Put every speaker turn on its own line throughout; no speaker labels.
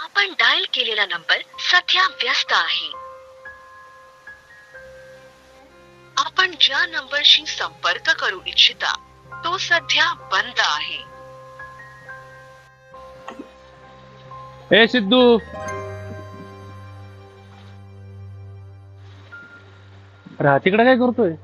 आपण डायल केलेला नंबर सध्या व्यस्त आहे. आपण ज्या नंबरशी संपर्क करू इच्छिता तो सध्या बंद आहे.
ए सिद्धू, अरे तिकडे काय करतोय?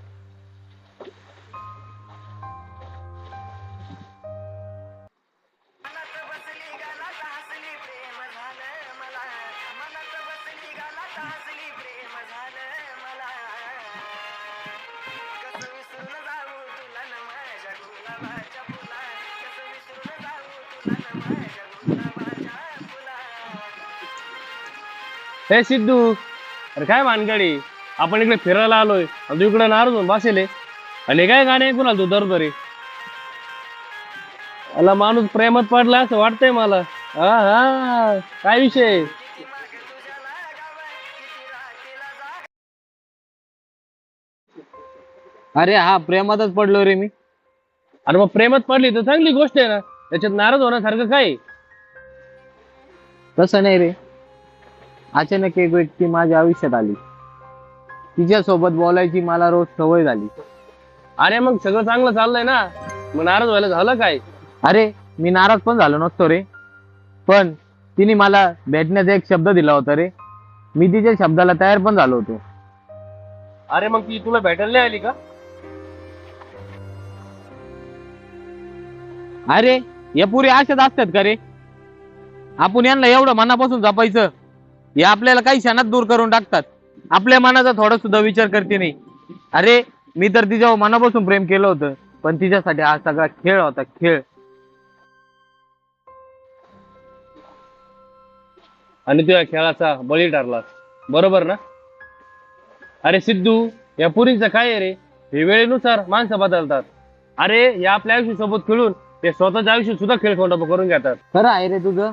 हे सिद्धू, अरे काय भानगडी? आपण इकडे फिरायला आलोय आणि तू इकडे नाराज होऊन बसेल आणि काय गाणे ऐकून आलो तू दरदरी? मला माणूस प्रेमात पडला असं वाटतंय मला. हा हा, काय विषय?
अरे हा, प्रेमातच पडलो रे मी.
अरे मग प्रेमात पडली तर चांगली गोष्ट आहे ना, त्याच्यात नाराज होण्यासारखं काय आहे?
तसं नाही रे, अचानक एक व्यक्ती माझ्या आयुष्यात आली. तिच्या सोबत बोलायची मला रोज सवय झाली.
अरे मग सगळं चांगलं चाललंय ना, मग नाराज व्हायला झालं काय?
अरे मी नाराज पण झालो नसतो रे, पण तिने मला भेटण्याचा एक शब्द दिला होता रे. मी तिच्या शब्दाला तयार पण झालो होतो.
अरे मग ती तुला भेटायला नाही आली का?
अरे या पुरी अशाच असतात का रे? आपण यांना एवढं मनापासून जपायचं, हे आपल्याला काही क्षणात दूर करून टाकतात. आपल्या मनाचा थोडा सुद्धा विचार करते नाही. अरे मी तर तिच्यावर मनापासून प्रेम केलं होतं, पण तिच्यासाठी हा सगळा खेळ होता, खेळ.
आणि तू या खेळाचा बळी ठरलास, बरोबर ना? अरे सिद्धू, या पुरींचं काय आहे रे? हे वेळेनुसार माणसं बदलतात. अरे या आपल्या आयुष्यासोबत खेळून ते स्वतःच्या आयुष्यात सुद्धा खेळखोंडा करून घेतात.
खरं आहे रे तुझं.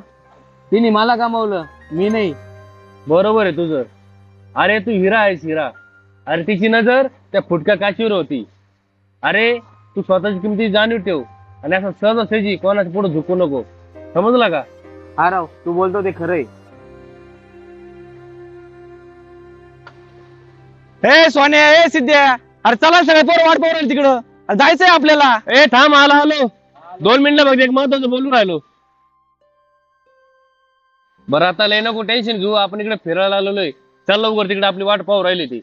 तिने मला गमावलं, मी नाही.
बरोबर आहे तुझं. अरे तू हिरा आहेस, हिरा. अरे तिची नजर त्या फुटक्या काचीवर होती. अरे तू स्वतःची किमती जाणीव ठेव आणि असं सहजासहजी कोणाच्या पुढे झुकू नको, समजला का?
हा राव, तू बोलतो ते खरंय.
ए सोन्या, ए सिद्ध्या, अरे चला सगळे पोरं वाट पाहू राहिले तिकडं. अरे जायचंय आपल्याला.
ए थांब, आलो 2 मिनिटं बघ, एक महत्वाचं बोलून राहिलो. बरं आता लय नको टेन्शन घेऊ, आपण इकडे फिरायला आलेलोय. चल लवकर, तिकडे आपली वाट पाहू राहिली ती.